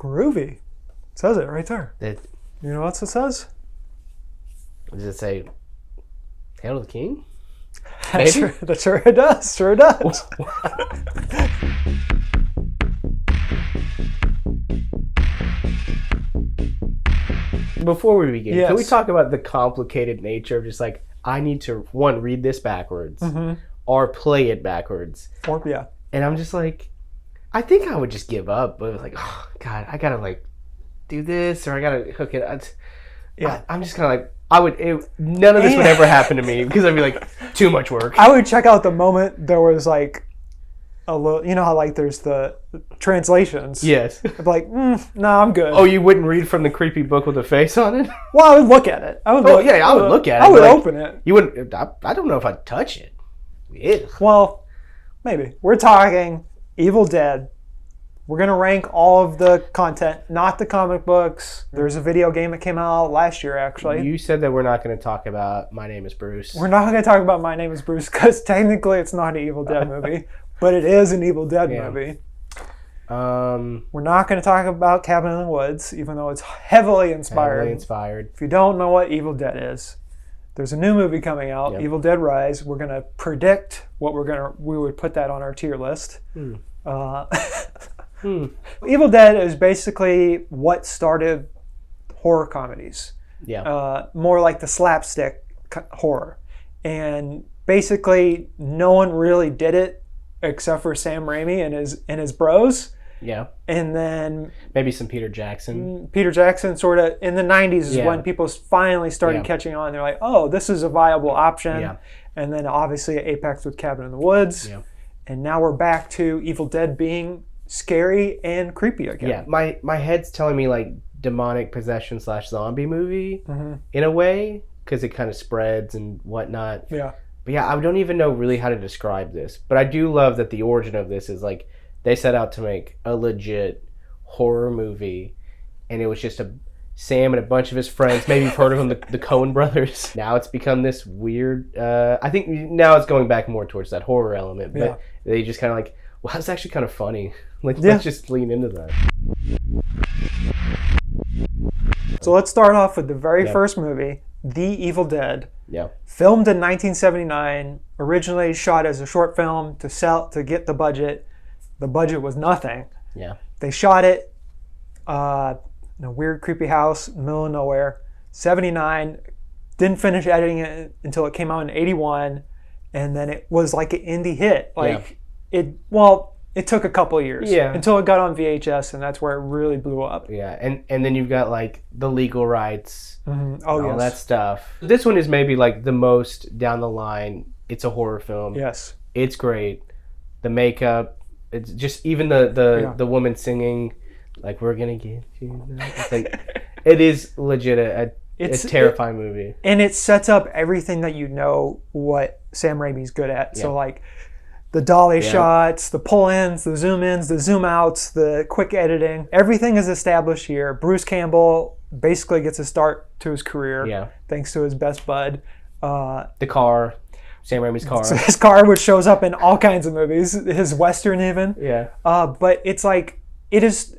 Groovy. It says it right there. That, You know what else it says? does it say Hail to the King? That sure it does. Sure it does. Before we begin, Yes. can we talk about the complicated nature of just like, I need to, one, read this backwards or play it backwards. Yeah. And I'm just like, I think I would just give up. But it was like, oh, God, I got to like do this or I got to hook it up. Yeah. I'm just kind of like, none of this would ever happen to me because I'd be like, too much work. I would check out the moment there was like a little, you know how like there's the translations. Yes. I'd be like, no, I'm good. Oh, you wouldn't read from the creepy book with a face on it? Well, I would look at it. I would I would look at it. I would like, open it. You wouldn't. I don't know if I'd touch it. Ugh. Well, maybe. We're talking Evil Dead. We're going to rank all of the content, not the comic books. There's a video game that came out last year, actually. You said that we're not going to talk about My Name is Bruce. We're not going to talk about My Name is Bruce because technically it's not an Evil Dead movie, but it is an Evil Dead movie. We're not going to talk about Cabin in the Woods, even though it's heavily inspired. If you don't know what Evil Dead is, there's a new movie coming out, Evil Dead Rise. We're going to predict what we would put that on our tier list. Evil Dead is basically what started horror comedies. Yeah. More like the slapstick horror. And basically no one really did it except for Sam Raimi and his bros. Yeah. And then maybe some Peter Jackson. Peter Jackson sort of in the 90s is when people finally started catching on. They're like, oh, this is a viable option. Yeah. And then obviously Apex with Cabin in the Woods. Yeah. And now we're back to Evil Dead being scary and creepy again. Yeah, my head's telling me like demonic possession / zombie movie in a way because it kind of spreads and whatnot. Yeah. But yeah, I don't even know really how to describe this. But I do love that the origin of this is like they set out to make a legit horror movie, and it was just Sam and a bunch of his friends. Maybe you've heard of them, the Coen brothers. Now it's become this weird. I think now it's going back more towards that horror element. But they just kind of like, well, that's actually kind of funny. Like, let's just lean into that. So let's start off with the very first movie, The Evil Dead. Yeah. Filmed in 1979, originally shot as a short film to get the budget. The budget was nothing. Yeah. They shot it in a weird, creepy house in the middle of nowhere. 79, didn't finish editing it until it came out in 81, and then it was like an indie hit. It took a couple of years until it got on VHS, and that's where it really blew up. Yeah, and then you've got like the legal rights, all that stuff. This one is maybe like the most down the line. It's a horror film. Yes, it's great. The makeup, it's just even the woman singing, like we're gonna get you. It's like, it is legit it's a terrifying movie, and it sets up everything that you know what Sam Raimi's good at. Yeah. So like. The dolly shots, the pull-ins, the zoom-ins, the zoom-outs, the quick editing. Everything is established here. Bruce Campbell basically gets a start to his career thanks to his best bud. The car, Sam Raimi's car. So his car, which shows up in all kinds of movies, his Western even. Yeah. But it's like,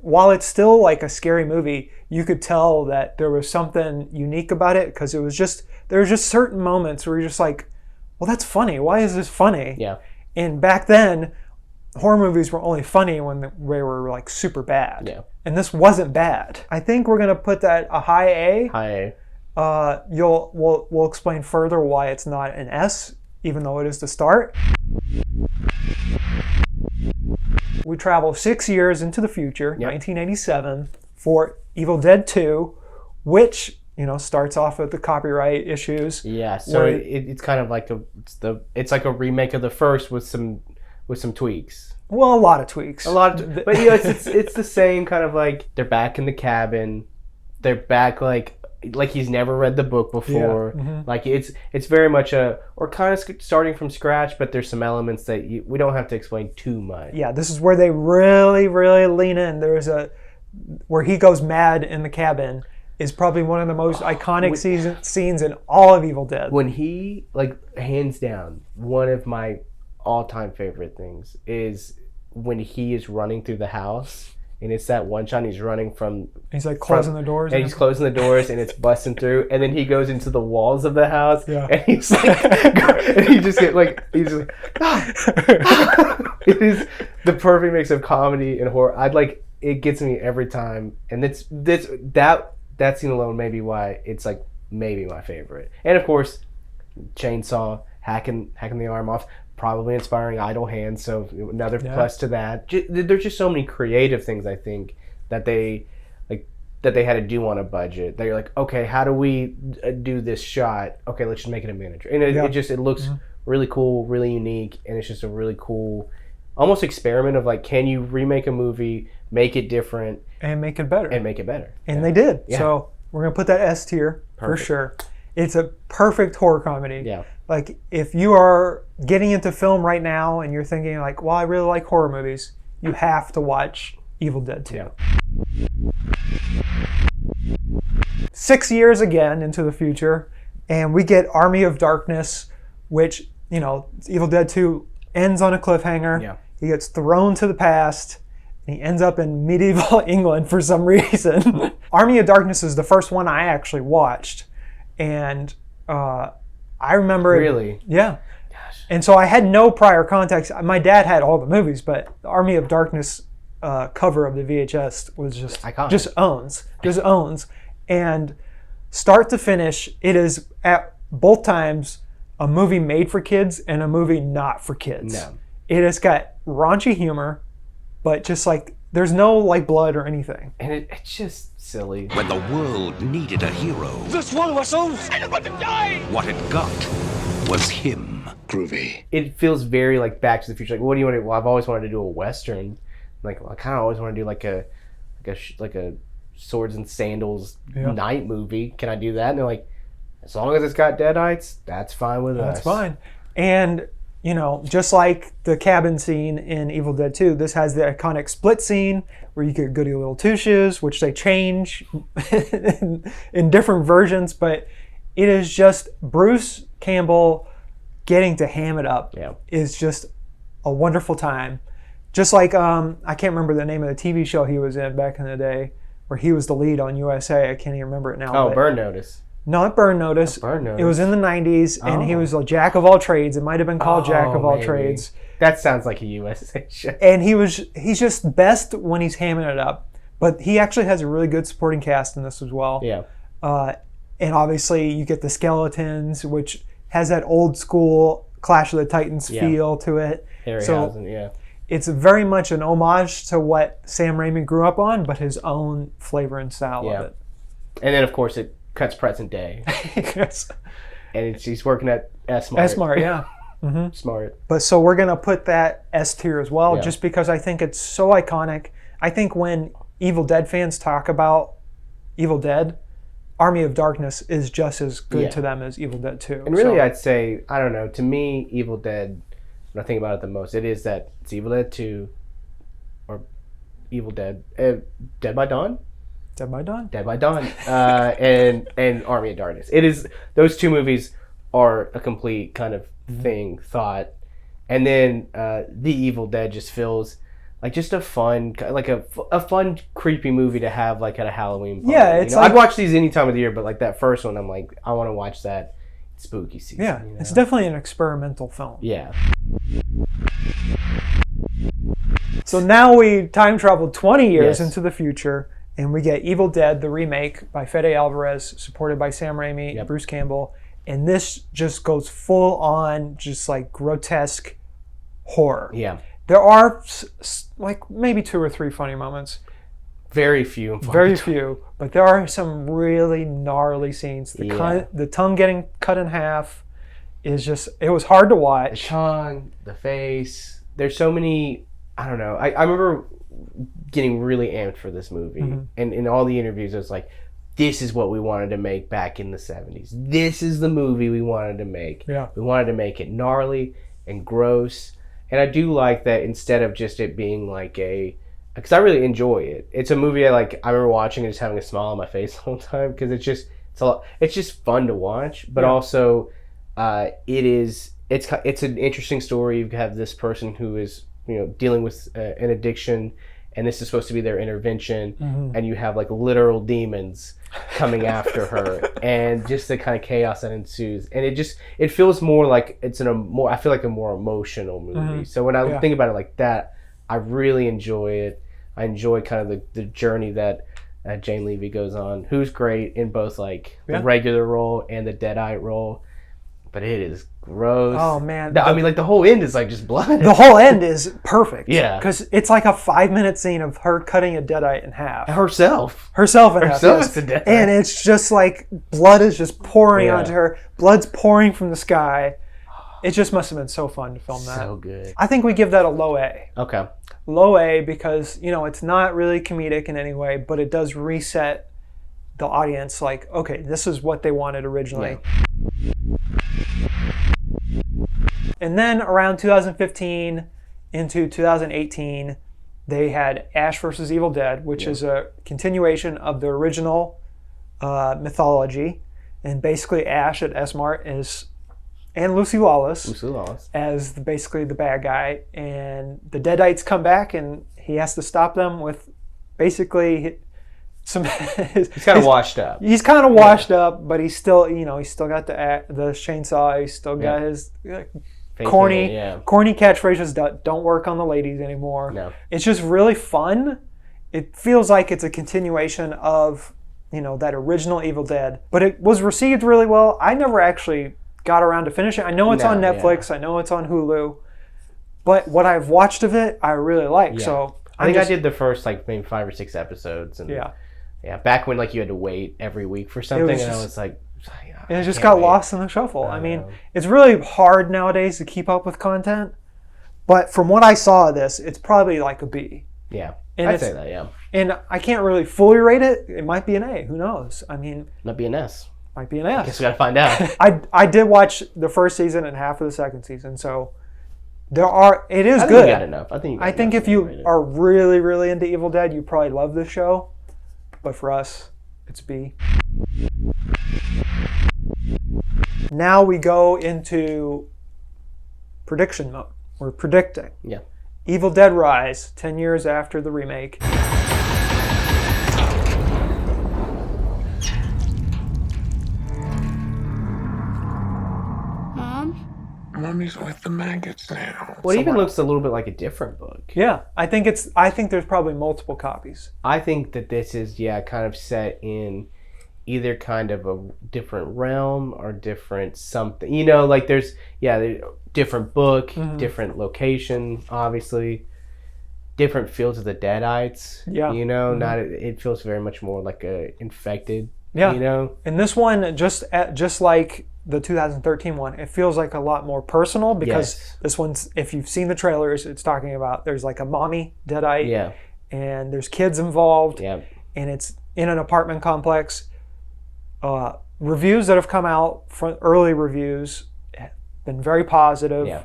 while it's still like a scary movie, you could tell that there was something unique about it because there were just certain moments where you're just like, well, that's funny. Why is this funny? Yeah. And back then, horror movies were only funny when they were like super bad. Yeah. And this wasn't bad. I think we're gonna put that a high A. High A. We'll explain further why it's not an S, even though it is the start. We travel 6 years into the future, 1987, for Evil Dead 2, which starts off with the copyright issues. Yeah, so it's kind of like it's like a remake of the first with some tweaks. Well, a lot of tweaks. But it's the same kind of like they're back in the cabin, they're back like he's never read the book before. Yeah. Like it's very much we're kind of starting from scratch, but there's some elements that we don't have to explain too much. Yeah, this is where they really, really lean in. There's where he goes mad in the cabin. Is probably one of the most iconic scenes in all of Evil Dead. When he, hands down, one of my all-time favorite things is when he is running through the house and it's that one shot. He's running from. He's like closing the doors. And he's closing the doors, and it's busting through. And then he goes into the walls of the house, and he's like, and he just get like, he's like, It is the perfect mix of comedy and horror. It gets me every time, and that scene alone may be why it's like maybe my favorite. And of course, chainsaw hacking the arm off. Probably inspiring Idle Hands, so another plus to that. There's just so many creative things I think that they had to do on a budget. That you're like, okay, how do we do this shot? Okay, let's just make it a miniature, and it looks really cool, really unique, and it's just a really cool, almost experiment of like, can you remake a movie, make it different, and make it better, and they did. Yeah. So we're gonna put that S tier for sure. It's a perfect horror comedy. Yeah. Like, if you are getting into film right now and you're thinking like, well, I really like horror movies, you have to watch Evil Dead 2. Yeah. 6 years again into the future, and we get Army of Darkness, which, Evil Dead 2 ends on a cliffhanger. Yeah. He gets thrown to the past, and he ends up in medieval England for some reason. Army of Darkness is the first one I actually watched. And I remember really? Yeah. Gosh. And so I had no prior context. My dad had all the movies, but the Army of Darkness cover of the VHS was just iconic. Just owns. And start to finish, it is at both times a movie made for kids and a movie not for kids. No. It has got raunchy humor, but just like there's no like blood or anything. And it's just silly. When the world needed a hero, this one was so about to die. What it got was him. Groovy. It feels very like Back to the Future. Like, what do you want to do? Well, I've always wanted to do a Western. Like, I kind of always want to do like a swords and sandals night movie. Can I do that? And they're like, as long as it's got Deadites, that's fine with us. That's fine. And just like the cabin scene in Evil Dead 2, this has the iconic split scene where you get Goody Little Two Shoes, which they change in different versions, but it is just Bruce Campbell getting to ham it up is just a wonderful time. Just like, I can't remember the name of the TV show he was in back in the day, where he was the lead on USA. I can't even remember it now. Oh, Burn Notice. Not Burn Notice. It was in the 90s, and he was a jack of all trades. It might have been called Jack of all trades. That sounds like a USA show. And he's just best when he's hamming it up. But he actually has a really good supporting cast in this as well. Yeah. And obviously you get the skeletons, which has that old school Clash of the Titans feel to it. Harryhausen, It's very much an homage to what Sam Raimi grew up on, but his own flavor and style of it. And then, of course, it cuts present day. Yes. And he's working at S-Mart. S-Mart, yeah. Mm-hmm. Smart. But so we're going to put that S tier as well, just because I think it's so iconic. I think when Evil Dead fans talk about Evil Dead, Army of Darkness is just as good to them as Evil Dead 2. And really, I'd say, I don't know, to me, Evil Dead, when I think about it the most, it is that it's Evil Dead 2 or Evil Dead, Dead by Dawn? Dead by Dawn. Dead by Dawn, and Army of Darkness. It is, those two movies are a complete kind of thought, and then The Evil Dead just feels like just a fun, like a fun, creepy movie to have like at a Halloween party. Yeah, it's like, I'd watch these any time of the year, but like that first one, I'm like, I want to watch that spooky season. Yeah, it's definitely an experimental film. Yeah. So now we time traveled 20 years into the future, and we get Evil Dead, the remake by Fede Alvarez, supported by Sam Raimi, Bruce Campbell, and this just goes full on, just like grotesque horror. Yeah. There are like maybe 2 or 3 funny moments. Very few. Very few, but there are some really gnarly scenes. The tongue getting cut in half is just, it was hard to watch. The tongue, the face. There's so many, I don't know. I remember getting really amped for this movie. And in all the interviews, it was like, this is what we wanted to make back in the 70s. This is the movie we wanted to make. Yeah. We wanted to make it gnarly and gross. And I do like that instead of just it being like because I really enjoy it. It's a movie I remember watching and just having a smile on my face the whole time, because it's just fun to watch, but also it's an interesting story. You have this person who is dealing with an addiction, and this is supposed to be their intervention, and you have like literal demons coming after her, and just the kind of chaos that ensues, and it feels more like I feel like a more emotional movie. So when I think about it like that, I really enjoy it. I enjoy kind of the journey that Jane Levy goes on, who's great in both like the regular role and the Deadite role, but it is gross. Oh man! I mean, like the whole end is like just blood. The whole end is perfect. Yeah, because it's like a 5-minute scene of her cutting a Deadite in half. Herself in half. Is a Deadite. And it's just like blood is just pouring onto her. Blood's pouring from the sky. It just must have been so fun to film that. So good. I think we give that a low A. Okay. Low A because, it's not really comedic in any way, but it does reset the audience like, okay, this is what they wanted originally. Yeah. And then around 2015 into 2018, they had Ash vs. Evil Dead, which is a continuation of the original mythology. And basically Ash at S-Mart and Lucy Lawless as basically the bad guy, and the Deadites come back and he has to stop them with basically some. He's kind of washed up. He's kind of washed up, but he's still he's still got the chainsaw. He's still got his corny catchphrases that don't work on the ladies anymore. No, it's just really fun. It feels like it's a continuation of that original Evil Dead, but it was received really well. I never actually got around to finish it. I know it's on Netflix. I know it's on Hulu. But what I've watched of it, I really like. Yeah. So I think I did the first maybe 5 or 6 episodes. And back when you had to wait every week for something, and I was like, and it just got lost in the shuffle. I mean, it's really hard nowadays to keep up with content. But from what I saw of this, it's probably like a B. Yeah, I'd say that. Yeah. And I can't really fully rate it. It might be an A. Who knows? I mean, might be an S. Might be an S. I guess we gotta find out. I did watch the first season and half of the second season, so it is good. You got enough. I think if you are really, really into Evil Dead, you probably love this show. But for us, it's B. Now we go into prediction mode. We're predicting. Yeah. Evil Dead Rise, 10 years after the remake. Mommy's with the maggots now. Well, it even looks a little bit like a different book. Yeah, I think there's probably multiple copies. I think that this is kind of set in either kind of a different realm or different something. There's different book, different location, obviously, different feel to the Deadites. Yeah, not it feels very much more like a infected. Yeah, and this one just like the 2013 one, it feels like a lot more personal because this one's, if you've seen the trailers, it's talking about there's like a mommy Deadite, and there's kids involved, and it's in an apartment complex. Reviews that have come out from early reviews have been very positive. Yeah.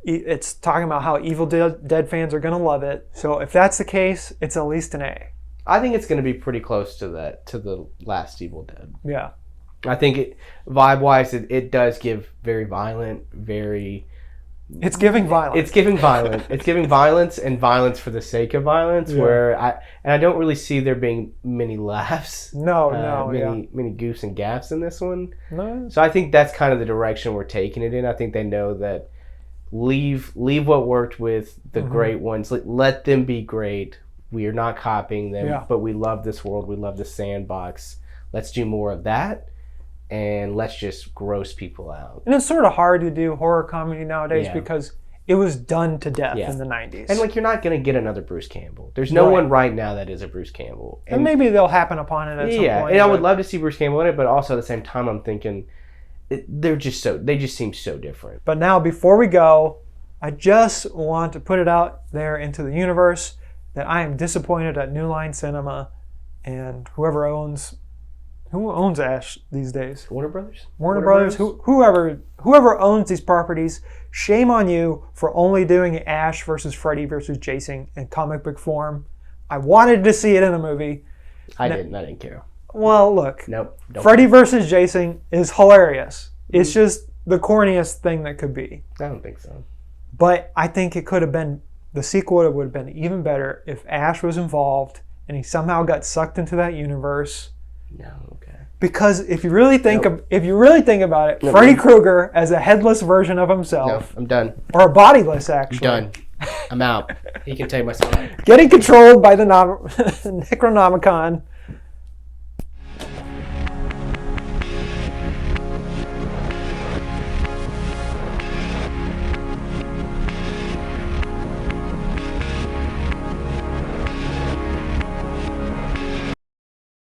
It's talking about how Evil Dead fans are going to love it. So if that's the case, it's at least an A. I think it's going to be pretty close to the last Evil Dead. Yeah. I think vibe-wise, it does give very violent, very... It's giving violence. It's giving violence. It's giving violence and violence for the sake of violence. Yeah. I don't really see there being many laughs. Many goofs and gaffs in this one. No. So I think that's kind of the direction we're taking it in. I think they know that leave what worked with the great ones. Let them be great. We are not copying them, but we love this world. We love the sandbox. Let's do more of that. And let's just gross people out. And it's sort of hard to do horror comedy nowadays because it was done to death in the 90s. And you're not going to get another Bruce Campbell. There's no one right now that is a Bruce Campbell. And maybe they'll happen upon it at some point. Yeah, and I would love to see Bruce Campbell in it, but also at the same time I'm thinking they just seem so different. But now before we go, I just want to put it out there into the universe that I am disappointed at New Line Cinema and whoever owns Ash these days? Warner Brothers? Warner Brothers. Whoever owns these properties, shame on you for only doing Ash versus Freddy versus Jason in comic book form. I wanted to see it in a movie. I didn't care. Well, look. Nope. Freddy versus Jason is hilarious. It's just the corniest thing that could be. I don't think so. But I think it could have been the sequel would have been even better if Ash was involved and he somehow got sucked into that universe. No, okay. Because if you really think about it, Freddy Krueger as a headless version of himself. No, I'm done. Or a bodiless, actually. I'm done. I'm out. He can take my spot. Getting controlled by the Necronomicon